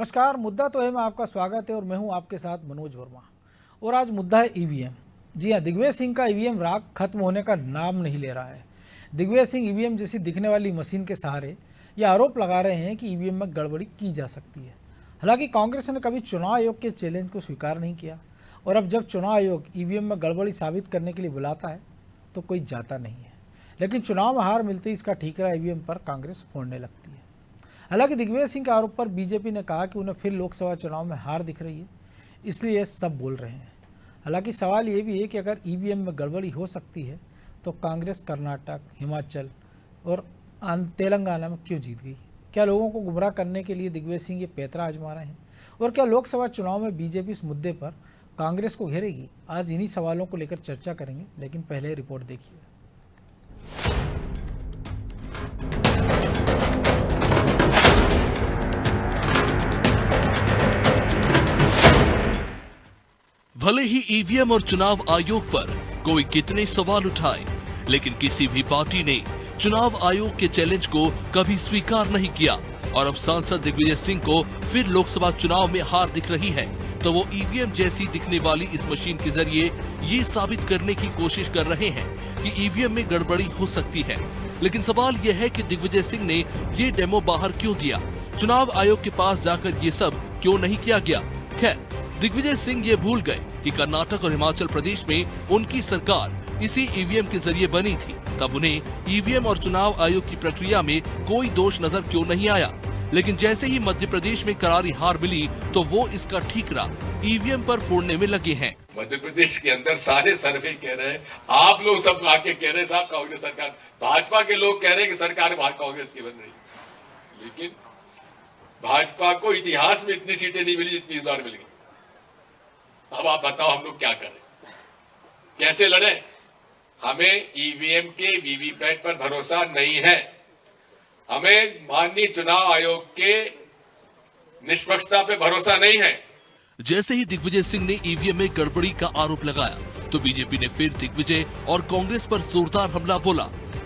नमस्कार। मुद्दा तो है, मैं आपका स्वागत है और मैं हूं आपके साथ मनोज वर्मा। और आज मुद्दा है ईवीएम। जी हां, दिग्विजय सिंह का ईवीएम राग खत्म होने का नाम नहीं ले रहा है। दिग्विजय सिंह ईवीएम जैसी दिखने वाली मशीन के सहारे ये आरोप लगा रहे हैं कि ईवीएम में गड़बड़ी की जा सकती है। हालांकि कांग्रेस ने कभी चुनाव आयोग के चैलेंज को स्वीकार नहीं किया और अब जब चुनाव आयोग ईवीएम में गड़बड़ी साबित करने के लिए बुलाता है तो कोई जाता नहीं है। लेकिन चुनाव में हार मिलते ही इसका ठीकरा ईवीएम पर कांग्रेस फोड़ने लगती है। हालांकि दिग्विजय सिंह के आरोप पर बीजेपी ने कहा कि उन्हें फिर लोकसभा चुनाव में हार दिख रही है, इसलिए ये सब बोल रहे हैं। हालांकि सवाल ये भी है कि अगर ईवीएम में गड़बड़ी हो सकती है तो कांग्रेस कर्नाटक, हिमाचल और तेलंगाना में क्यों जीत गई? क्या लोगों को गुमराह करने के लिए दिग्विजय सिंह ये पैंतरा आजमा रहे हैं? और क्या लोकसभा चुनाव में बीजेपी इस मुद्दे पर कांग्रेस को घेरेगी? आज इन्हीं सवालों को लेकर चर्चा करेंगे, लेकिन पहले रिपोर्ट देखिए। भले ही ईवीएम और चुनाव आयोग पर कोई कितने सवाल उठाए, लेकिन किसी भी पार्टी ने चुनाव आयोग के चैलेंज को कभी स्वीकार नहीं किया। और अब सांसद दिग्विजय सिंह को फिर लोकसभा चुनाव में हार दिख रही है तो वो ईवीएम जैसी दिखने वाली इस मशीन के जरिए ये साबित करने की कोशिश कर रहे हैं कि ईवीएम में गड़बड़ी हो सकती है। लेकिन सवाल यह है कि दिग्विजय सिंह ने ये डेमो बाहर क्यों दिया? चुनाव आयोग के पास जाकर ये सब क्यों नहीं किया गया? खैर, दिग्विजय सिंह ये भूल गए कि कर्नाटक और हिमाचल प्रदेश में उनकी सरकार इसी ईवीएम के जरिए बनी थी। तब उन्हें ईवीएम और चुनाव आयोग की प्रक्रिया में कोई दोष नजर क्यों नहीं आया? लेकिन जैसे ही मध्य प्रदेश में करारी हार मिली तो वो इसका ठीकरा ईवीएम पर फोड़ने में लगे हैं। मध्य प्रदेश के अंदर सारे सर्वे कह रहे हैं, आप लोग सब आके कह रहे हैं साहब कांग्रेस सरकार, भाजपा के लोग कह रहे हैं कि सरकार कांग्रेस की बन रही, लेकिन भाजपा को इतिहास में इतनी सीटें नहीं मिली जितनी इस बार मिल गई। अब आप बताओ हम लोग क्या करें, कैसे लड़े? हमें ईवीएम के वीवीपैट पर भरोसा नहीं है, हमें माननीय चुनाव आयोग के निष्पक्षता पे भरोसा नहीं है। जैसे ही दिग्विजय सिंह ने ईवीएम में गड़बड़ी का आरोप लगाया तो बीजेपी ने फिर दिग्विजय और कांग्रेस पर जोरदार हमला बोला।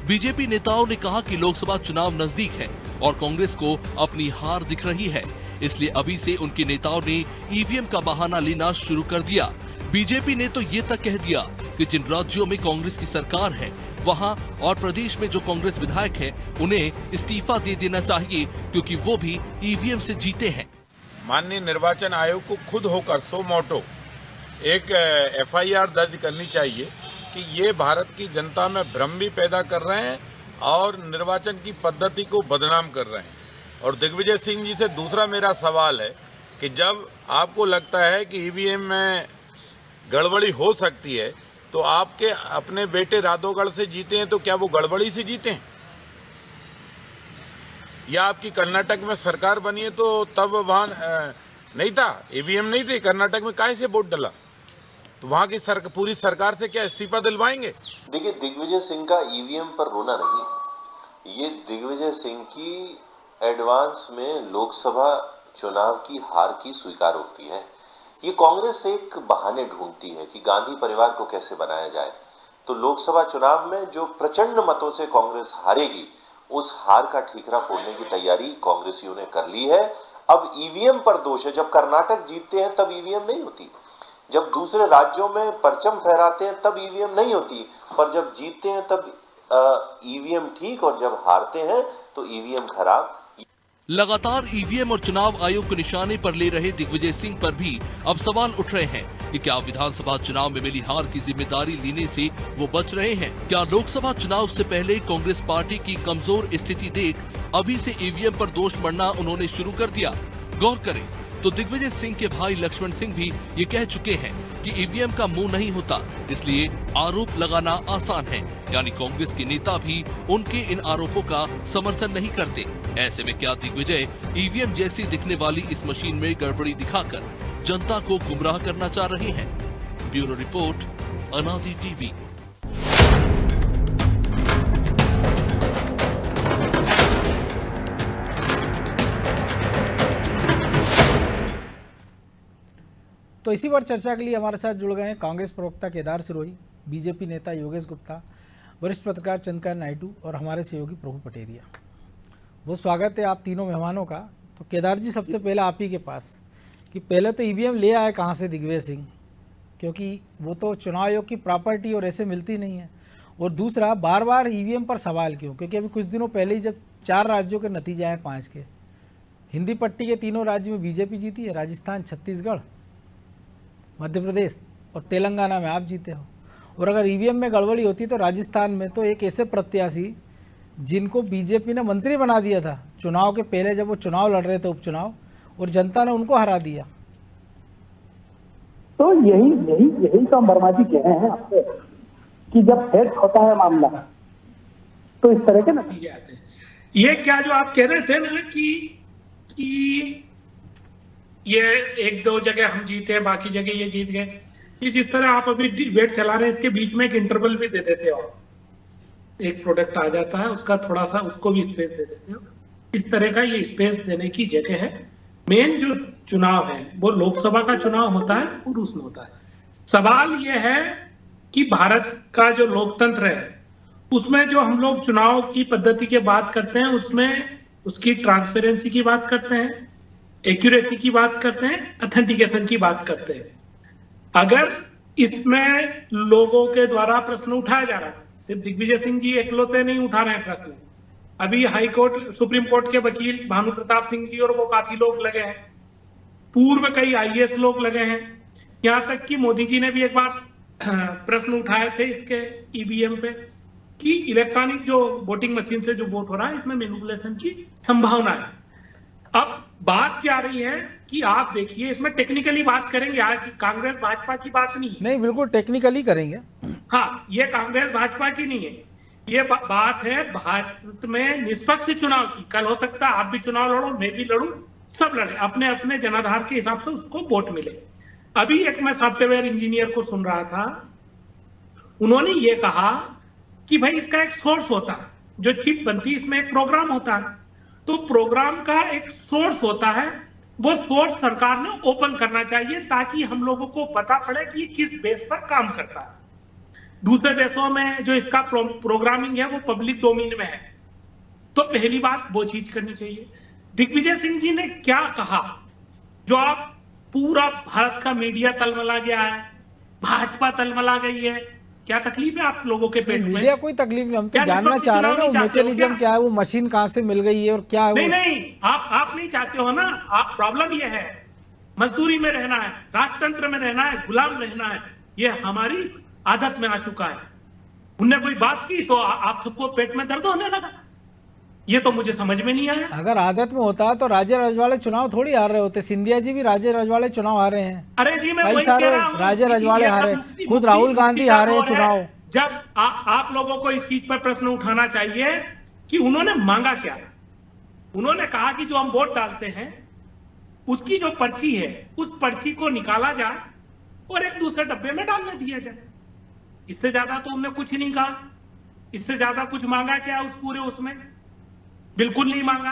बीजेपी नेताओं ने कहा कि लोकसभा चुनाव नजदीक है और कांग्रेस को अपनी हार दिख रही है, इसलिए अभी से उनके नेताओं ने ईवीएम का बहाना लेना शुरू कर दिया। बीजेपी ने तो ये तक कह दिया कि जिन राज्यों में कांग्रेस की सरकार है वहां और प्रदेश में जो कांग्रेस विधायक हैं उन्हें इस्तीफा दे देना चाहिए, क्योंकि वो भी ईवीएम से जीते हैं। माननीय निर्वाचन आयोग को खुद होकर सो मोटो एक एफआईआर दर्ज करनी चाहिए कि ये भारत की जनता में भ्रम भी पैदा कर रहे हैं और निर्वाचन की पद्धति को बदनाम कर रहे हैं। और दिग्विजय सिंह जी से दूसरा मेरा सवाल है कि जब आपको लगता है कि ईवीएम में गड़बड़ी हो सकती है तो आपके अपने बेटे राधोगढ़ से जीते हैं तो क्या वो गड़बड़ी से जीते हैं? या आपकी कर्नाटक में सरकार बनी है तो तब वहां नहीं था, ईवीएम नहीं थे, कर्नाटक में काहे से वोट डला? तो वहां की पूरी सरकार से क्या इस्तीफा दिलवाएंगे? देखिए, दिग्विजय सिंह का ईवीएम पर रोना नहीं है, ये दिग्विजय सिंह की एडवांस में लोकसभा चुनाव की हार की स्वीकारोक्ति है। ये कांग्रेस एक बहाने ढूंढती है कि गांधी परिवार को कैसे बनाया जाए। तो लोकसभा चुनाव में जो प्रचंड मतों से कांग्रेस हारेगी, उस हार का ठीकरा फोड़ने की तैयारी कांग्रेसियों ने कर ली है। अब ईवीएम पर दोष है। जब कर्नाटक जीतते हैं तब ईवीएम नहीं होती, जब दूसरे राज्यों में परचम फहराते हैं तब ईवीएम नहीं होती, पर जब जीतते हैं तब ईवीएम ठीक और जब हारते हैं तो ईवीएम खराब। लगातार ईवीएम और चुनाव आयोग को निशाने पर ले रहे दिग्विजय सिंह पर भी अब सवाल उठ रहे हैं कि क्या विधानसभा चुनाव में मिली हार की जिम्मेदारी लेने से वो बच रहे हैं? क्या लोकसभा चुनाव से पहले कांग्रेस पार्टी की कमजोर स्थिति देख अभी से ईवीएम पर दोष मढ़ना उन्होंने शुरू कर दिया? गौर करें तो दिग्विजय सिंह के भाई लक्ष्मण सिंह भी ये कह चुके हैं कि ईवीएम का मुंह नहीं होता, इसलिए आरोप लगाना आसान है। यानी कांग्रेस के नेता भी उनके इन आरोपों का समर्थन नहीं करते। ऐसे में क्या दिग्विजय ईवीएम जैसी दिखने वाली इस मशीन में गड़बड़ी दिखाकर जनता को गुमराह करना चाह रहे हैं? ब्यूरो रिपोर्ट, अनादि टीवी। तो इसी पर चर्चा के लिए हमारे साथ जुड़ गए हैं कांग्रेस प्रवक्ता केदार सिरोही, बीजेपी नेता योगेश गुप्ता, वरिष्ठ पत्रकार चंद्रकांत नायडू और हमारे सहयोगी प्रभु पटेरिया। वो स्वागत है आप तीनों मेहमानों का। तो केदार जी सबसे पहले आप ही के पास कि पहले तो ईवीएम ले आए कहाँ से दिग्विजय सिंह, क्योंकि वो तो चुनाव आयोग की प्रॉपर्टी और ऐसे मिलती नहीं है। और दूसरा, बार बार ईवीएम पर सवाल क्यों? क्योंकि अभी कुछ दिनों पहले ही जब 4 राज्यों के नतीजे आए 5 के, हिंदी पट्टी के तीनों राज्य में बीजेपी जीती है, राजस्थान, छत्तीसगढ़, मध्य प्रदेश और तेलंगाना में आप जीते हो। और अगर ईवीएम में गड़बड़ी होती तो राजस्थान में तो एक ऐसे प्रत्याशी जिनको बीजेपी ने मंत्री बना दिया था चुनाव के पहले, जब वो चुनाव लड़ रहे थे उपचुनाव, और जनता ने उनको हरा दिया। तो यही तो हम वर्मा जी कह रहे हैं आपसे कि जब सेट होता है मामला तो इस तरह के नतीजे आते हैं। ये क्या जो आप कह रहे थे ना कि ये 1-2 जगह हम जीते हैं, बाकी जगह ये जीत गए, ये जिस तरह आप अभी डिबेट चला रहे हैं इसके बीच में एक इंटरवल भी दे देते हो, एक प्रोडक्ट आ जाता है उसका थोड़ा सा उसको भी स्पेस दे देते हो, इस तरह का ये स्पेस देने की जगह है। मेन जो चुनाव है वो लोकसभा का चुनाव होता है और उसमें होता है। सवाल ये है कि भारत का जो लोकतंत्र है उसमें जो हम लोग चुनाव की पद्धति की बात करते हैं उसमें उसकी ट्रांसपेरेंसी की बात करते हैं, एक्यूरेसी की बात करते हैं, ऑथेंटिकेशन की बात करते हैं। अगर इसमें लोगों के द्वारा प्रश्न उठाया जा रहा है, सिर्फ दिग्विजय सिंह जी एकलौते नहीं उठा रहे हैं प्रश्न, अभी हाई कोर्ट सुप्रीम कोर्ट के वकील भानु प्रताप सिंह जी और वो काफी लोग लगे हैं, पूर्व कई आईएएस लोग लगे हैं, यहां तक कि मोदी जी ने भी एक बार प्रश्न उठाए थे इसके ईवीएम पे कि इलेक्ट्रॉनिक जो वोटिंग मशीन से जो वोट हो रहा है इसमें मैनिपुलेशन की संभावना है। अब बात क्या आ रही है कि आप देखिए इसमें टेक्निकली बात करेंगे, आज कांग्रेस भाजपा की बात नहीं, बिल्कुल टेक्निकली करेंगे। हाँ, ये कांग्रेस भाजपा की नहीं है, ये बात है भारत में निष्पक्ष चुनाव की। कल हो सकता है आप भी चुनाव लड़ो, मैं भी लड़ूं, सब लड़े, अपने अपने जनाधार के हिसाब से उसको वोट मिले। अभी एक मैं सॉफ्टवेयर इंजीनियर को सुन रहा था, उन्होंने ये कहा कि भाई इसका एक सोर्स होता है, जो चिप बनती है इसमें एक प्रोग्राम होता है, तो प्रोग्राम का एक सोर्स होता है, वो सोर्स सरकार ने ओपन करना चाहिए ताकि हम लोगों को पता पड़े कि ये किस बेस पर काम करता है। दूसरे देशों में जो इसका प्रोग्रामिंग है वो पब्लिक डोमेन में है, तो पहली बात वो चीज करनी चाहिए। दिग्विजय सिंह जी ने क्या कहा, जो आप पूरा भारत का मीडिया तलमला गया है, भाजपा तलमला गई है, क्या तकलीफ है आप लोगों के पेट में? मीडिया कोई तकलीफ नहीं, हम तो जानना चाह रहे हैं ना वो मैकेनिज्म क्या है, वो मशीन कहाँ से मिल गई है और क्या है वो। नहीं, आप नहीं चाहते हो ना, आप प्रॉब्लम ये है मजदूरी में रहना है, राजतंत्र में रहना है, गुलाम रहना है, ये हमारी आदत में आ चुका है। उनने कोई बात की तो आप सबको पेट में दर्द होने लगा, ये तो मुझे समझ में नहीं आया। अगर आदत में होता तो राजे रजवाड़े चुनाव थोड़ी हार रहे होते, सिंधिया जी भी राजे रजवाड़े चुनाव हारे हैं, अरे जी मैं कई सारे राजे रजवाड़े हारे, खुद राहुल गांधी हारे हैं चुनाव। जब आप लोगों को इस चीज पर प्रश्न उठाना चाहिए कि उन्होंने मांगा क्या। उन्होंने कहा कि जो हम वोट डालते हैं उसकी जो पर्ची है उस पर्ची को निकाला जाए और एक दूसरे डब्बे में डालने दिया जाए, इससे ज्यादा तो उन्होंने कुछ नहीं कहा। इससे ज्यादा कुछ मांगा क्या उस पूरे उसमें? बिल्कुल नहीं मांगा।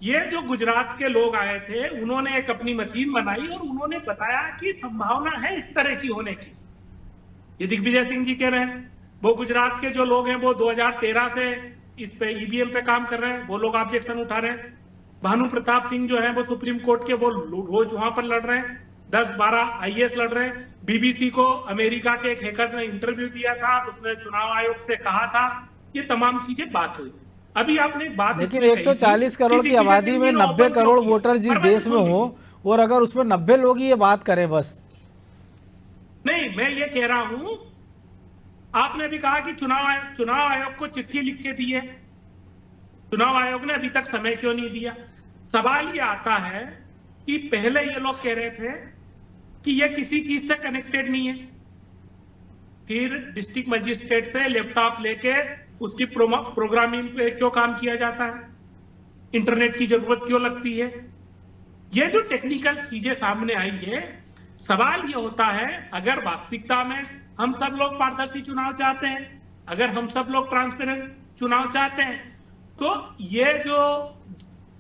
ये जो गुजरात के लोग आए थे उन्होंने एक अपनी मशीन बनाई और उन्होंने बताया कि संभावना है इस तरह की होने की। ये दिग्विजय सिंह जी कह रहे हैं, वो गुजरात के जो लोग हैं वो 2013 से इस पे ईवीएम पे काम कर रहे हैं, वो लोग ऑब्जेक्शन उठा रहे हैं। भानु प्रताप सिंह जो है वो सुप्रीम कोर्ट के, वो रोज वहां पर लड़ रहे हैं, 10-12 आईएएस लड़ रहे हैं। बीबीसी को अमेरिका के एक हैकर ने इंटरव्यू दिया था, उसने चुनाव आयोग से कहा था, ये तमाम चीजें बात हुई। अभी आपने बात, लेकिन 140 करोड़ की आबादी में 90 करोड़ वोटर जिस देश में हो और अगर उसमें 90 लोग ही ये बात करें बस। नहीं, मैं ये कह रहा हूं, आपने भी कहा कि चुनाव आयोग को चिट्ठी लिख के दी है, चुनाव आयोग ने अभी तक समय क्यों नहीं दिया? सवाल ये आता है कि पहले ये लोग कह रहे थे कि ये किसी चीज से कनेक्टेड नहीं है, फिर डिस्ट्रिक्ट मजिस्ट्रेट से लैपटॉप लेके उसकी प्रोग्रामिंग पे क्यों काम किया जाता है, इंटरनेट की जरूरत क्यों लगती है? ये जो टेक्निकल चीजें सामने आई है, सवाल ये होता है अगर वास्तविकता में हम सब लोग पारदर्शी चुनाव चाहते हैं, अगर हम सब लोग ट्रांसपेरेंट चुनाव चाहते हैं, तो ये जो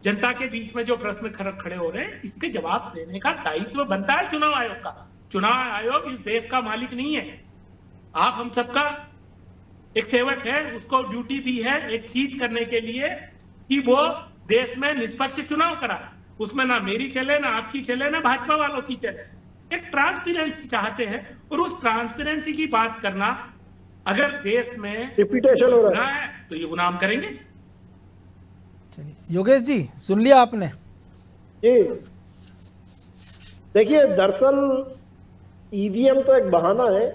जनता के बीच में जो प्रश्न खड़े हो रहे हैं इसके जवाब देने का दायित्व बनता है चुनाव आयोग का। चुनाव आयोग इस देश का मालिक नहीं है, आप हम सबका एक सेवक है, उसको ड्यूटी दी है एक चीज करने के लिए कि वो देश में निष्पक्ष चुनाव कराए। उसमें ना मेरी चले, ना आपकी चले, ना भाजपा वालों की चले। एक ट्रांसपेरेंसी चाहते हैं, और उस ट्रांसपेरेंसी की बात करना अगर देश में रिपीटेशन हो रहा है तो ये गुनाह हम करेंगे। चलिए योगेश जी, सुन लिया आपने? जी देखिए, दरअसल ईवीएम तो एक बहाना है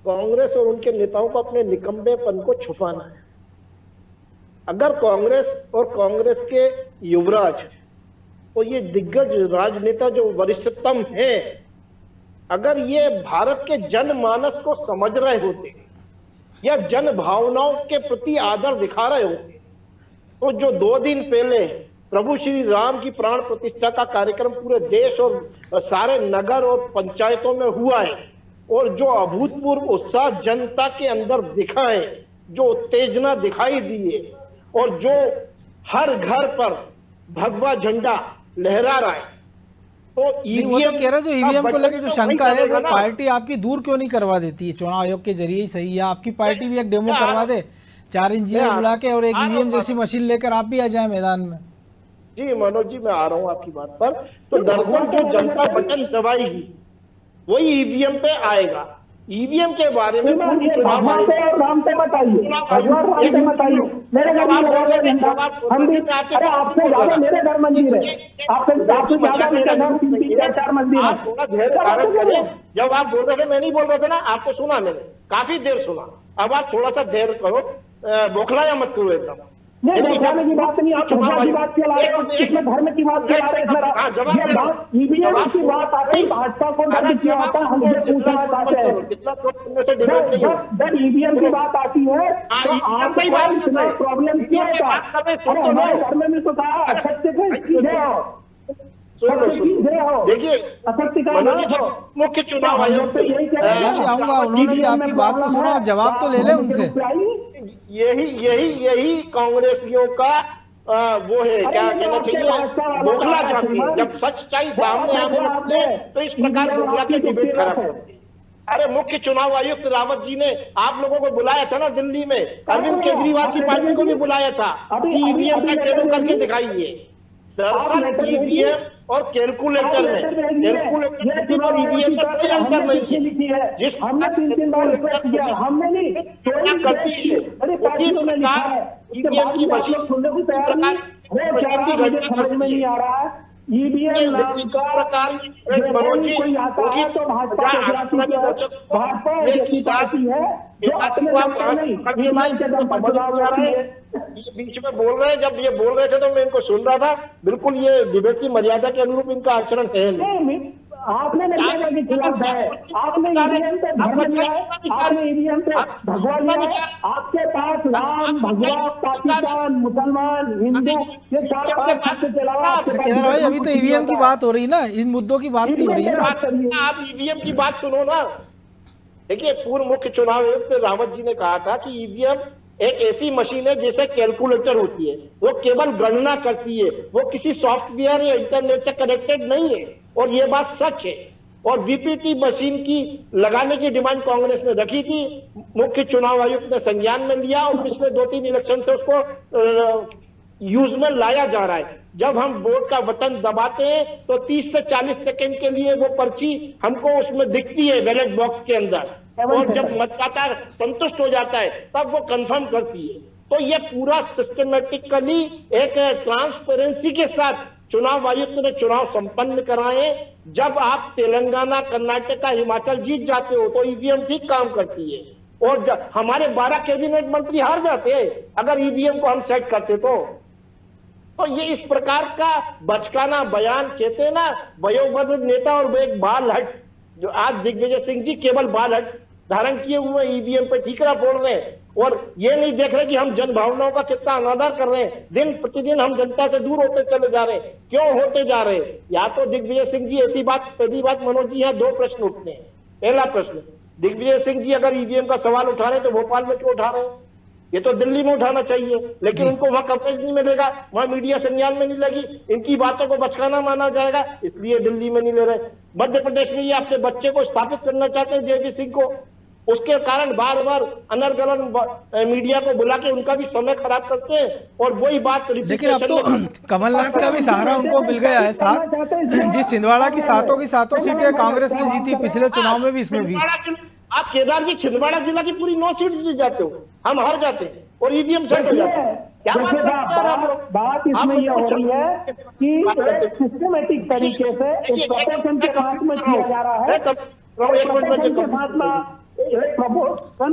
कांग्रेस और उनके नेताओं को अपने निकम्मेपन को छुपाना है। अगर कांग्रेस और कांग्रेस के युवराज और ये दिग्गज राजनेता जो वरिष्ठतम हैं, अगर ये भारत के जनमानस को समझ रहे होते या जन भावनाओं के प्रति आदर दिखा रहे होते, तो जो 2 दिन पहले प्रभु श्री राम की प्राण प्रतिष्ठा का कार्यक्रम पूरे देश और सारे नगर और पंचायतों में हुआ है, और जो अभूतपूर्व उत्साह जनता के अंदर दिखा है, जो उत्तेजना दिखाई दी है, और जो हर घर पर भगवा झंडा लहरा रहा है, तो वो तो कह रहे जो ईवीएम को लेकर जो शंका है वो पार्टी आपकी दूर क्यों नहीं करवा देती है? चुनाव आयोग के जरिए ही सही है, आपकी पार्टी भी एक डेमो करवा दे, 4 इंजीनियर बुला के और एक ईवीएम जैसी मशीन लेकर आप भी आ जाए मैदान में। जी मनोज जी, मैं आ रहा हूं आपकी बात पर। तो दरअसल जो जनता बटन दबाएगी वही ईवीएम पे आएगा। ईवीएम के बारे में भगवान से और राम से बताइए, भगवान राम से बताइए। मेरे घर में हम भी, अरे आपसे ज्यादा मेरे घर मंदिर है, आपसे ज्यादा मेरे घर 3-4 मंदिर है। थोड़ा धैर्य धारण करें। जब आप बोल रहे थे, मैं नहीं बोल रहा था ना, आपको सुना मैंने, काफी देर सुना। अब आप थोड़ा सा धैर्य करो, बौखलाया मत करो एकदम। नहीं, धर्म की बात नहीं, आप धर्म की बात चला रहे हो, इसमें धर्म की बात चला रहे हैं। ये बात ईवीएम की बात आती है, भाजपा को दर्द क्यों आता है, हमसे पूछना चाहते हैं। जब ईवीएम की बात आती है तो आपको प्रॉब्लम क्यों होता है? अरे हमारे धर्म में तो कहा असत्य को सीधे हो, देखिए मुख्य चुनाव आयोग से यही आऊंगा, उन्होंने भी आपकी बात को सुना, जवाब तो ले ले उनसे। यही कांग्रेसियों का वो है, क्या कहना चाहिए, बौखला जाती है। जब सच्चाई सामने आने तो इस प्रकार बौखला के डिबेट खराब करते हैं। अरे मुख्य चुनाव आयुक्त रावत जी ने आप लोगों को बुलाया था ना दिल्ली में, अरविंद केजरीवाल की पार्टी को भी बुलाया था, ईवीएम का डेमो करके दिखाइए। दरअसल ईवीएम और कैलकुलेटर में कैलकुलेटर और ईवीएम में कोई अंतर नहीं है। जिस हमने 3 बार रिक्वेस्ट किया, हमने नहीं, करती है उसी प्रकार ईवीएम की मशीन सुनने को तैयार नहीं, मुझे समझ में नहीं आ रहा है। ईवीएम नाम का कोई आता है तो भाजपा ऐसी पार्टी है जो अपने नहीं ईमान के दम पर चुनाव लड़ रही है। बीच में बोल रहे हैं, जब ये बोल रहे थे तो मैं इनको सुन रहा था। बिल्कुल ये डिबेट की मर्यादा के अनुरूप इनका आचरण है नहीं। आपने मीडिया के खिलाफ है, आपने ईवीएम पे धर्म लिया है, आपने ईवीएम पे भगवान लिया है। आपके पास राम, भगवान, पाकिस्तान, मुसलमान, हिंदू, ये 4-5 के अलावा भाई अभी तो ईवीएम की बात हो रही ना, इन मुद्दों की बात नहीं हो रही ना। आप ईवीएम की बात सुनो ना। देखिए, पूर्व मुख्य चुनाव आयुक्त रावत जी ने कहा था कि ईवीएम एक ऐसी मशीन है जैसे कैलकुलेटर होती है, वो केवल गणना करती है, वो किसी सॉफ्टवेयर या इंटरनेट से कनेक्टेड नहीं है। और ये बात सच है। और वीपीटी मशीन की लगाने की डिमांड कांग्रेस ने रखी थी, मुख्य चुनाव आयुक्त ने संज्ञान में लिया और पिछले 2-3 इलेक्शन से उसको यूज में लाया जा रहा है। जब हम वोट का बटन दबाते हैं तो 30 से 40 सेकंड के लिए वो पर्ची हमको उसमें दिखती है बैलेट बॉक्स के अंदर, और जब मतदाता संतुष्ट हो जाता है तब वो कंफर्म करती है। तो ये पूरा सिस्टमेटिकली एक ट्रांसपेरेंसी के साथ चुनाव आयुक्त ने चुनाव संपन्न कराए। जब आप तेलंगाना, कर्नाटक, हिमाचल जीत जाते हो तो ईवीएम ठीक काम करती है, और हमारे 12 कैबिनेट मंत्री हार जाते हैं अगर ईवीएम को हम सेट करते तो ये इस प्रकार का बचकाना बयान, कहते हैं ना वयोवृद्ध नेता और एक बाल हट, जो आज दिग्विजय सिंह जी केवल बाल हट धारण किए हुए ईवीएम पे ठीकरा फोड़ रहे हैं, और ये नहीं देख रहे कि हम जन भावनाओं का कितना अनादर कर रहे हैं। दिन प्रतिदिन हम जनता से दूर होते चले जा रहे हैं। क्यों होते जा रहे हैं? या तो दिग्विजय सिंह जी ऐसी बात, पहली बात मनोज जी, यहाँ 2 प्रश्न उठते हैं। पहला प्रश्न, दिग्विजय सिंह जी अगर ईवीएम का सवाल उठा रहे हैं तो भोपाल में क्यों उठा रहे हैं? ये तो दिल्ली में उठाना चाहिए, लेकिन उनको वहां कवरेज नहीं मिलेगा, वहां मीडिया संज्ञान में नहीं लगी, इनकी बातों को बचकाना माना जाएगा, इसलिए दिल्ली में नहीं ले रहे। मध्य प्रदेश में ये अपने बच्चे को स्थापित करना चाहते हैं, जेबी सिंह को, उसके कारण बार बार अनर्गल मीडिया को बुला के उनका भी समय खराब करते हैं और वही बात। लेकिन अब तो कमलनाथ का भी सहारा उनको मिल गया है साथ, जिस छिंदवाड़ा की सातों सीटें कांग्रेस ने जीती पिछले चुनाव में भी, इसमें भी। आप केदार जी छिंदवाड़ा जिला की पूरी 9 सीट जीत जाते हो, हम हार जाते हैं और ईवीएम सेट हो जाते हैं। क्या बात इसमें यह हो रही है कि सिस्टमेटिक तरीके से एक प्रपोर्शन के साथ में किया जा रहा है, प्रपोर्शन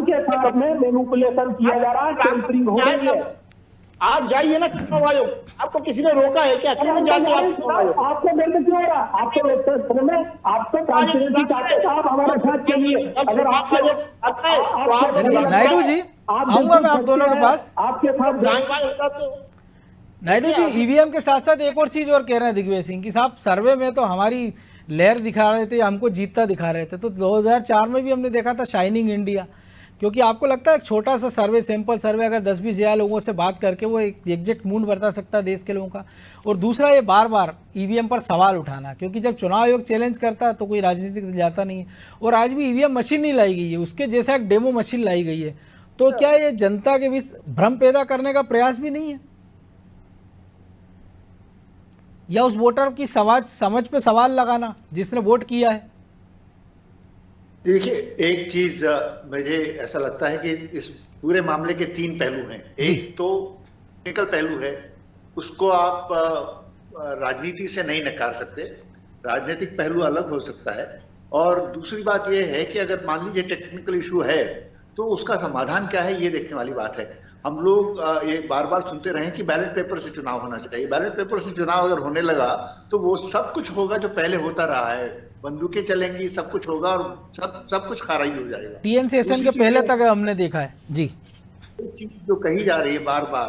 के साथ में मैनिपुलेशन किया जा रहा है, टेम्परिंग हो रही है। आप जाइए ना चुनाव आयोग, आपको किसी ने रोका है क्या? आपको दर्द क्यों हो रहा? आपको आपको ट्रांसपेरेंसी चाहते हैं, आप हमारे साथ चलिए। अगर चलिए नायडू जी, आऊंगा मैं आप दोनों के पास। आपके साथ नायडू जी, ईवीएम के साथ साथ एक और चीज और कह रहे हैं दिग्विजय सिंह कि साहब सर्वे में तो हमारी लहर दिखा रहे थे, हमको जीतता दिखा रहे थे। तो 2004 में भी हमने देखा था शाइनिंग इंडिया, क्योंकि आपको लगता है एक छोटा सा सर्वे, सैंपल सर्वे, अगर 10-20 हज़ार लोगों से बात करके वो एक एग्जैक्ट मूड बता सकता है देश के लोगों का। और दूसरा, ये बार बार ईवीएम पर सवाल उठाना, क्योंकि जब चुनाव आयोग चैलेंज करता है तो कोई राजनीतिक जाता नहीं है। और आज भी ईवीएम मशीन नहीं लाई गई है, उसके जैसा एक डेमो मशीन लाई गई है। तो क्या ये जनता के बीच भ्रम पैदा करने का प्रयास भी नहीं है, या उस वोटर की समझ पे सवाल लगाना जिसने वोट किया है? देखिए, एक चीज मुझे ऐसा लगता है कि इस पूरे मामले के 3 पहलू हैं। एक तो टेक्निकल पहलू है, उसको आप राजनीति से नहीं नकार सकते, राजनीतिक पहलू अलग हो सकता है। और दूसरी बात यह है कि अगर मान लीजिए टेक्निकल इशू है तो उसका समाधान क्या है, ये देखने वाली बात है। हम लोग ये बार बार सुनते रहे कि बैलेट पेपर से चुनाव होना चाहिए। बैलेट पेपर से चुनाव अगर होने लगा तो वो सब कुछ होगा जो पहले होता रहा है, बंदूकें चलेंगी, सब कुछ होगा और सब कुछ खारिज हो जाएगा। टीएन सेशन के पहले तक हमने देखा है जी। एक चीज जो कही जा रही है बार बार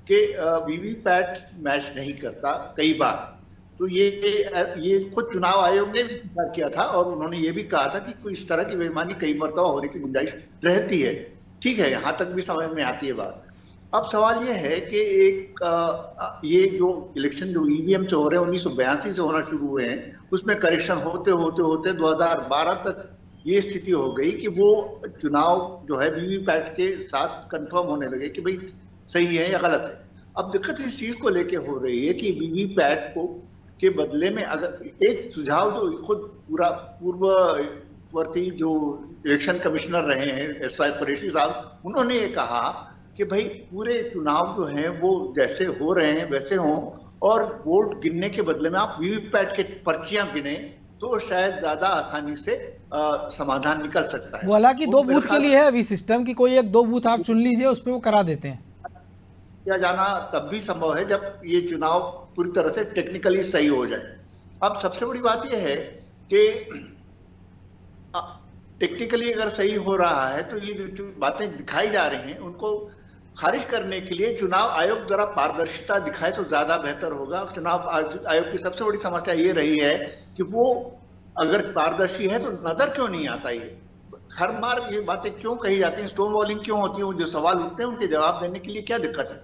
कि वीवीपैट मैच नहीं करता कई बार, तो ये खुद चुनाव आयोग ने भी स्वीकार किया था और उन्होंने ये भी कहा था कि कोई इस तरह की बेईमानी कई मरतबा होने की गुंजाइश रहती है। ठीक है, यहाँ तक भी समझ में आती है बात। अब सवाल ये है कि ये जो इलेक्शन जो ईवीएम से हो रहे हैं 1982 से होना शुरू हुए हैं, उसमें करेक्शन होते होते होते 2012 तक ये स्थिति हो गई कि वो चुनाव जो है वीवीपैट के साथ कंफर्म होने लगे कि भाई सही है या गलत है। अब दिक्कत इस चीज को लेके हो रही है कि वीवीपैट को के बदले में अगर एक सुझाव जो खुद पूरा पूर्ववर्ती जो इलेक्शन कमिश्नर रहे हैं एस.वाई. कुरैशी साहब, उन्होंने ये कहा कि भाई पूरे चुनाव जो हैं वो जैसे हो रहे हैं वैसे हों और वोट गिनने के बदले में आप वीवीपैट के पर्चियां गिने तो शायद ज्यादा आसानी से समाधान निकल सकता है। वो हालांकि 2 बूथ के लिए है अभी सिस्टम की, कोई 1-2 बूथ आप चुन लीजिए, उस पर वो करा देते हैं। किया जाना तब भी संभव है जब ये चुनाव पूरी तरह से टेक्निकली सही हो जाए। अब सबसे बड़ी बात यह है कि टेक्निकली अगर सही हो रहा है तो ये जो बातें दिखाई जा रही हैं उनको खारिज करने के लिए चुनाव आयोग जरा पारदर्शिता दिखाए तो ज्यादा बेहतर होगा। चुनाव आयोग की सबसे बड़ी समस्या ये रही है कि वो अगर पारदर्शी है तो नजर क्यों नहीं आता। ये हर बार ये बातें क्यों कही जाती हैं, स्टोन वॉलिंग क्यों होती है, जो सवाल उठते हैं उनके जवाब देने के लिए क्या दिक्कत है।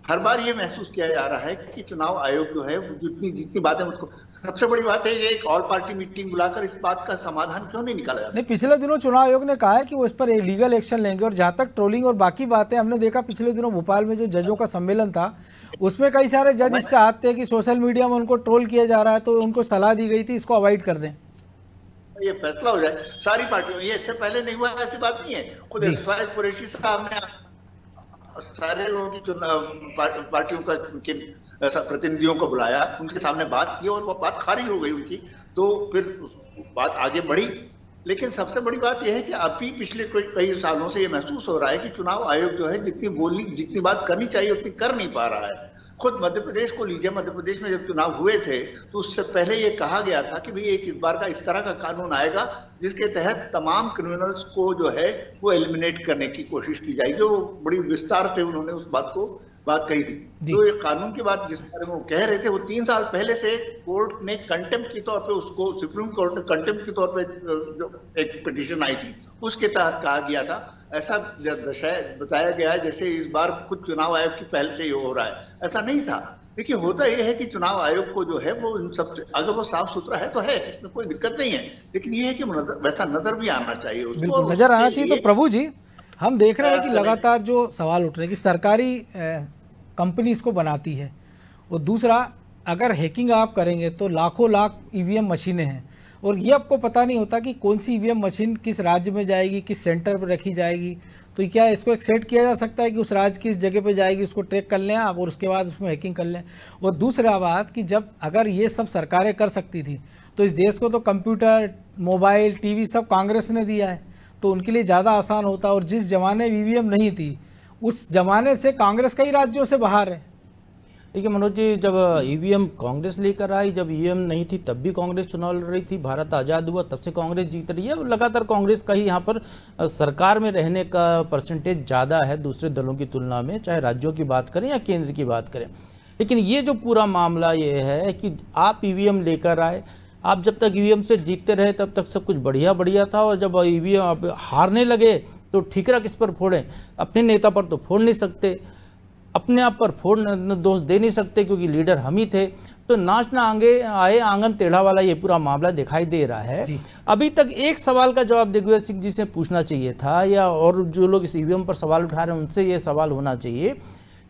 हर बार ये महसूस किया जा रहा है कि चुनाव आयोग जो है जितनी बातें उसको, सबसे बड़ी बात है ये एक ऑल पार्टी मीटिंग बुलाकर इस बात का समाधान क्यों नहीं निकाला जाता। नहीं, पिछले दिनों चुनाव आयोग ने कहा है कि वो इस पर लीगल एक्शन लेंगे। और जहां तक ट्रोलिंग और बाकी बातें हमने देखा पिछले दिनों भोपाल में जो जजों का सम्मेलन था, उसमें कई सारे जज इससे आते हैं कि सोशल मीडिया में उनको ट्रोल किया जा रहा है, तो उनको सलाह दी गई थी इसको अवॉइड कर दें। ये फैसला हो जाए सारी पार्टियों, ये इससे पहले नहीं हुआ, ऐसी बात नहीं है। खुद एस.वाई. कुरैशी साहब ने सारे लोगों की पार्टियों का प्रतिनिधियों को बुलाया, उनके सामने बात की और वो बात खारिज हो गई उनकी, तो फिर बात आगे बढ़ी। लेकिन सबसे बड़ी बात यह है कि अभी पिछले कई सालों से ये महसूस हो रहा है कि चुनाव आयोग जो है जितनी बात करनी चाहिए उतनी कर नहीं पा रहा है। खुद मध्य प्रदेश को लीजिए, मध्य प्रदेश में जब चुनाव हुए थे तो उससे पहले ये कहा गया था कि भाई इस बार का इस तरह का कानून आएगा जिसके तहत तमाम क्रिमिनल्स को जो है वो एलिमिनेट करने की कोशिश की जाएगी। वो बड़ी विस्तार से उन्होंने उस बात कही थी। तो ये कानून की बात जिस बारे में वो कह रहे थे वो 3 साल पहले से कोर्ट ने कंटेम्प्ट के तौर पे उसको, सुप्रीम कोर्ट ने कंटेम्प्ट के तौर पे जो एक पिटीशन आई थी उसके तहत कहा गया था। ऐसा बताया गया है जैसे इस बार खुद चुनाव आयोग की पहल से ही हो रहा है, ऐसा नहीं था। देखिए, होता यह है कि चुनाव आयोग को जो है वो इन सब अगर वो साफ सुथरा है तो है, इसमें कोई दिक्कत नहीं है, लेकिन ये है कि वैसा नजर भी आना चाहिए उसको। बिल्कुल नजर आना चाहिए। तो प्रभु जी, हम देख रहे हैं कि लगातार जो सवाल उठ रहे हैं कि सरकारी कंपनी इसको बनाती है, और दूसरा अगर हैकिंग आप करेंगे तो लाखों लाख ईवीएम मशीनें हैं, और ये आपको पता नहीं होता कि कौन सी ईवीएम मशीन किस राज्य में जाएगी, किस सेंटर पर रखी जाएगी। तो क्या इसको एक सेट किया जा सकता है कि उस राज्य की इस जगह पे जाएगी, उसको ट्रैक कर लें आप और उसके बाद उसमें हैकिंग कर लें। और दूसरा बात कि जब अगर ये सब सरकारें कर सकती थी तो इस देश को तो कंप्यूटर, मोबाइल, टीवी सब कांग्रेस ने दिया है, तो उनके लिए ज़्यादा आसान होता। और जिस जमाने ईवीएम नहीं थी उस जमाने से कांग्रेस कई राज्यों से बाहर है। देखिए मनोज जी, जब ईवीएम कांग्रेस लेकर आई, जब ईवीएम नहीं थी तब भी कांग्रेस चुनाव लड़ रही थी, भारत आज़ाद हुआ तब से कांग्रेस जीत रही है। लगातार कांग्रेस का ही यहाँ पर सरकार में रहने का परसेंटेज ज़्यादा है दूसरे दलों की तुलना में, चाहे राज्यों की बात करें या केंद्र की बात करें। लेकिन ये जो पूरा मामला ये है कि आप ईवीएम लेकर आए, आप जब तक ईवीएम से जीतते रहे तब तक सब कुछ बढ़िया बढ़िया था, और जब ईवीएम आप हारने लगे तो ठीकरा किस पर फोड़ें? अपने नेता पर तो फोड़ नहीं सकते, अपने आप पर फोड़ दोष दे नहीं सकते क्योंकि लीडर हम ही थे। तो नाच ना आगे आए आंगन टेढ़ा वाला ये पूरा मामला दिखाई दे रहा है। अभी तक एक सवाल का जवाब दिग्विजय सिंह जी से पूछना चाहिए था, या और जो लोग इस ईवीएम पर सवाल उठा रहे हैं उनसे ये सवाल होना चाहिए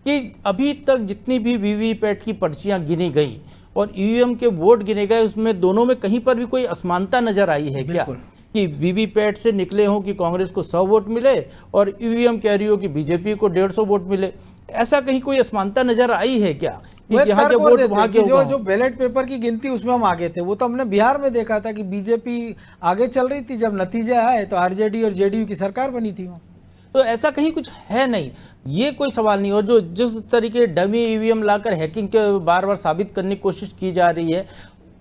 कि अभी तक जितनी भी वीवीपैट की पर्चियां गिनी गई और ईवीएम के वोट गिने गए, उसमें दोनों में कहीं पर भी कोई असमानता नजर आई है क्या? कि वीवीपैट से निकले हों कि कांग्रेस को 100 वोट मिले और ईवीएम कह रही हो कि बीजेपी को 150 वोट मिले, ऐसा कहीं कोई असमानता नजर आई है क्या? यहाँ के वोट वहाँ के जो बैलेट पेपर की गिनती उसमें हम आगे थे, वो तो हमने बिहार में देखा था कि बीजेपी आगे चल रही थी, जब नतीजे आए तो आरजेडी और जेडीयू की सरकार बनी थी। तो ऐसा कहीं कुछ है नहीं, ये कोई सवाल नहीं। और जो जिस तरीके डमी ईवीएम लाकर हैकिंग के बार बार साबित करने की कोशिश की जा रही है,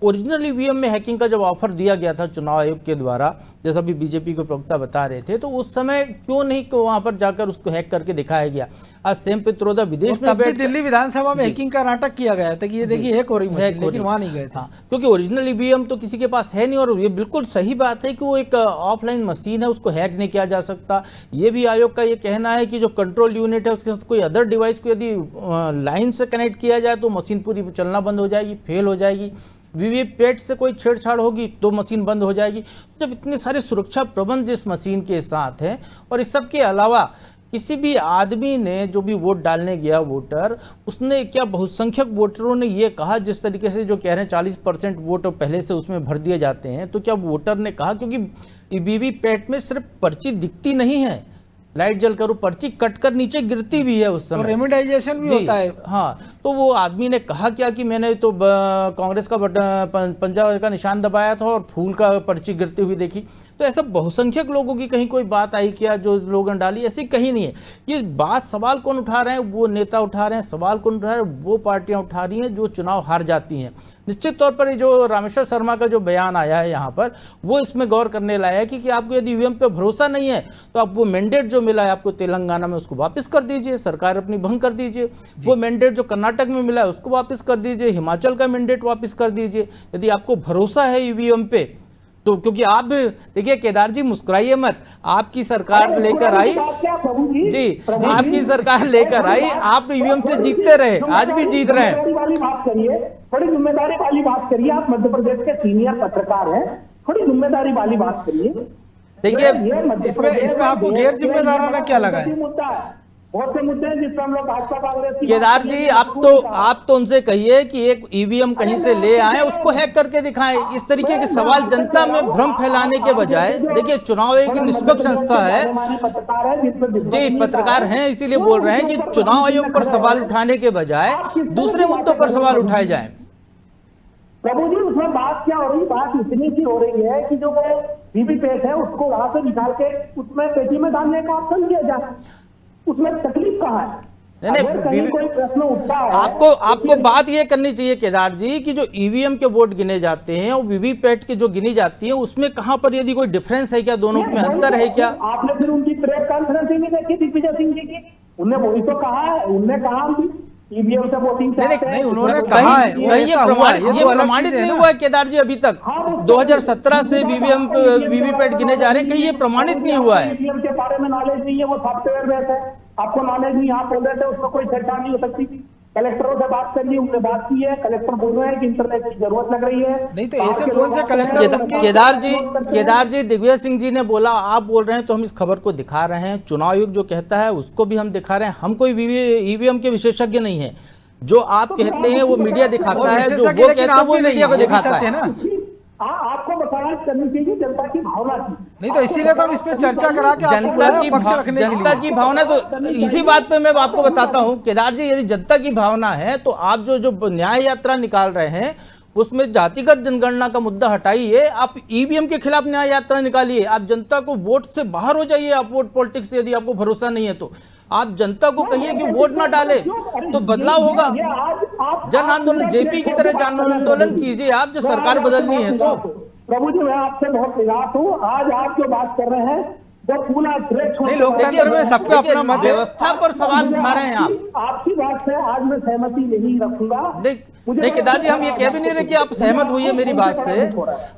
ओरिजिनल ईवीएम में हैकिंग का जब ऑफर दिया गया था चुनाव आयोग के द्वारा, जैसा भी बीजेपी के प्रवक्ता बता रहे थे, तो उस समय क्यों नहीं वहां पर जाकर उसको हैक करके दिखाया गया? आज सेम पित्रोदा विदेश में बैठ दिल्ली विधानसभा में हैकिंग का नाटक किया गया था कि ये देखिए हैक हो रही मशीन, लेकिन वहां नहीं गए थे। क्योंकि ओरिजिनल ईवीएम तो किसी के पास है नहीं, और ये बिल्कुल सही बात है कि वो एक ऑफलाइन मशीन है, उसको हैक नहीं किया जा सकता। ये भी आयोग का ये कहना है कि जो कंट्रोल यूनिट है उसके साथ कोई अदर डिवाइस को यदि लाइन से कनेक्ट किया जाए तो मशीन पूरी चलना बंद हो जाएगी, फेल हो जाएगी। वीवीपैट से कोई छेड़छाड़ होगी तो मशीन बंद हो जाएगी। जब इतने सारे सुरक्षा प्रबंध इस मशीन के साथ हैं, और इस सब के अलावा किसी भी आदमी ने जो भी वोट डालने गया वोटर, उसने क्या बहुसंख्यक वोटरों ने ये कहा, जिस तरीके से जो कह रहे हैं 40% वोट पहले से उसमें भर दिए जाते हैं, तो क्या वोटर ने कहा, क्योंकि वीवीपैट में सिर्फ पर्ची दिखती नहीं है, लाइट जलकर वो पर्ची कटकर नीचे गिरती भी है उस समय, रेमिडाइजेशन भी होता है। हाँ, तो वो आदमी ने कहा क्या कि मैंने तो कांग्रेस का पंजा का निशान दबाया था और फूल का पर्ची गिरती हुई देखी। तो ऐसा बहुसंख्यक लोगों की कहीं कोई बात आई क्या जो लोगों ने डाली? ऐसी कहीं नहीं है। ये बात सवाल कौन उठा रहे हैं? वो नेता उठा रहे हैं। सवाल कौन उठा रहे हैं? वो पार्टियां उठा रही हैं जो चुनाव हार जाती हैं। निश्चित तौर पर जो रामेश्वर शर्मा का जो बयान आया है यहाँ पर, वो इसमें गौर करने लायक है कि आपको यदि ईवीएम पे भरोसा नहीं है तो आप वो मैंडेट जो मिला है आपको तेलंगाना में, उसको वापस कर दीजिए, सरकार अपनी भंग कर दीजिए। वो मैंडेट जो कर्नाटक में मिला है उसको वापस कर दीजिए, हिमाचल का मैंडेट वापस कर दीजिए, यदि आपको भरोसा है ईवीएम पे। तो क्योंकि आप देखिए केदार जी, मुस्कुराइए मत, आपकी सरकार लेकर आई जी, आपकी सरकार लेकर आई, आप ईवीएम से जीतते रहे, आज भी जीत रहे हैं। थोड़ी जिम्मेदारी वाली बात करिए, आप मध्य प्रदेश के सीनियर पत्रकार हैं, थोड़ी जिम्मेदारी वाली बात करिए। देखिए इसमें आपको गैर जिम्मेदाराना क्या लगा है? मुद्दा है, बहुत से मुद्दे हैं जिसमें हम लोग भाजपा कांग्रेस की केदार जी, आप तो उनसे कहिए कि एक ईवीएम कहीं से ले आए, उसको हैक करके दिखाएं। इस तरीके के सवाल जनता में भ्रम फैलाने के बजाय, देखिए चुनाव एक निष्पक्ष संस्था है जी, पत्रकार हैं इसीलिए बोल रहे हैं कि चुनाव आयोग पर सवाल उठाने के बजाय दूसरे मुद्दों पर सवाल उठाए जाएं। प्रभु जी, उसमें बात क्या हो रही है? बात इतनी सी हो रही है कि जो वीवीपैट है उसको वहां से निकाल के उसमें पेटी में डालने का ऑप्शन दिया जाए, उसमें तकलीफ कहाँ है? नहीं, कोई प्रश्न उठता है, आपको बात ये करनी चाहिए केदार जी कि जो ईवीएम के वोट गिने जाते हैं और वीवीपैट के जो गिनी जाती है, उसमें कहाँ पर यदि कोई डिफरेंस है क्या, दोनों में अंतर है क्या? आपने फिर उनकी प्रेस कॉन्फ्रेंस ही नहीं देखी दिग्विजय सिंह जी की? उनने वही तो कहा है, उनने कहा ईवीएम से वोटिंग नहीं, उन्होंने कहा है, ये प्रमाणित नहीं हुआ है केदार जी अभी तक। 2017 से वीवीपैट गिने जा रहे हैं, कहीं ये प्रमाणित नहीं हुआ है। ईवीएम के बारे में नॉलेज नहीं है, वो सॉफ्टवेयर बेस्ड है, आपको नॉलेज नहीं, आप बोल रहे थे उसमें कोई छेड़छाड़ नहीं हो सकती। कलेक्टरों से बात करिए, उनने बात की है, कलेक्टर बोल रहे हैं कि इंटरनेट की जरूरत लग रही है। नहीं तो ऐसे कौन से कलेक्टर केदार जी दिग्विजय सिंह जी ने बोला, आप बोल रहे हैं तो हम इस खबर को दिखा रहे हैं, चुनाव आयोग जो कहता है उसको भी हम दिखा रहे हैं। हम कोई ईवीएम के विशेषज्ञ नहीं है, जो आप कहते हैं वो मीडिया दिखाता है, जो वो कहते हैं वो मीडिया को दिखाता है ना। आपको बताना करनी चाहिए जनता की भावना की। नहीं तो इसीलिए तो हम इस पे चर्चा करा के जनता की भावना, तो इसी बात पे मैं आपको बताता हूं केदार जी, यदि जनता की भावना है तो आप जो न्याय यात्रा निकाल रहे हैं उसमें जातिगत जनगणना का मुद्दा हटाइए, आप ईवीएम के खिलाफ न्याय यात्रा निकालिए, आप जनता को वोट से बाहर हो जाइए। आप वोट पॉलिटिक्स से यदि आपको भरोसा नहीं है तो आप जनता को कहिए कि वोट ना डाले तो बदलाव होगा। जन आंदोलन जेपी की तरह जन आंदोलन कीजिए आप, जो सरकार बदलनी है तो। प्रभु जी मैं आपसे बहुत निराश हूँ। आज आप जो बात कर रहे हैं वो पूरा लोकतंत्र में सबका अपना मत, व्यवस्था पर सवाल उठा रहे हैं आप। आपकी बात से आज मैं सहमति नहीं रखूंगा। नहीं केदार जी, हम ये कह भी नहीं रहे कि आप सहमत होइए मेरी बात से,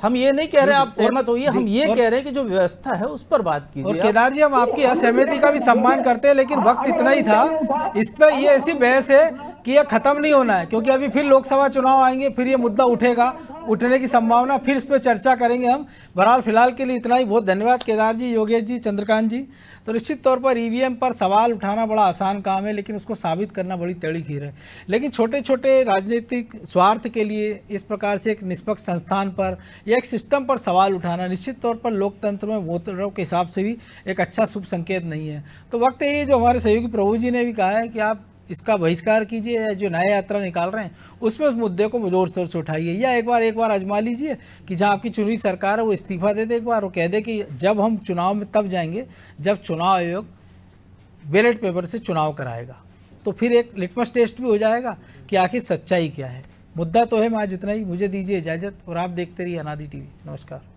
हम ये नहीं कह रहे आप सहमत होइए, हम ये कह रहे हैं कि जो व्यवस्था है उस पर बात कीजिए। और केदार जी हम आपकी असहमति का भी सम्मान करते हैं, लेकिन वक्त इतना ही था। इस पे ये ऐसी बहस है कि ये खत्म नहीं होना है, क्योंकि अभी फिर लोकसभा चुनाव आएंगे, फिर ये मुद्दा उठेगा, उठने की संभावना, फिर इस पर चर्चा करेंगे हम। बहरहाल फिलहाल के लिए इतना ही। बहुत धन्यवाद केदार जी, योगेश जी, चंद्रकांत जी। तो निश्चित तौर पर ईवीएम पर सवाल उठाना बड़ा आसान काम है, लेकिन उसको साबित करना बड़ी टेढ़ी खीर है। लेकिन छोटे छोटे राजनीतिक स्वार्थ के लिए इस प्रकार से एक निष्पक्ष संस्थान पर या एक सिस्टम पर सवाल उठाना निश्चित तौर पर लोकतंत्र में वोटरों के हिसाब से भी एक अच्छा शुभ संकेत नहीं है। तो वक्त ये जो हमारे सहयोगी प्रभु जी ने भी कहा है कि आप इसका बहिष्कार कीजिए, या जो न्याय यात्रा निकाल रहे हैं उसमें उस मुद्दे को जोर शोर से उठाइए, या एक बार आजमा लीजिए कि जहां आपकी चुनी सरकार है वो इस्तीफा दे दे एक बार, और कह दे कि जब हम चुनाव में तब जाएंगे जब चुनाव आयोग बैलेट पेपर से चुनाव कराएगा। तो फिर एक लिटमस टेस्ट भी हो जाएगा कि आखिर सच्चाई क्या है। मुद्दा तो है। मैं आज इतना ही, मुझे दीजिए इजाज़त और आप देखते रहिए अनादि टीवी। नमस्कार।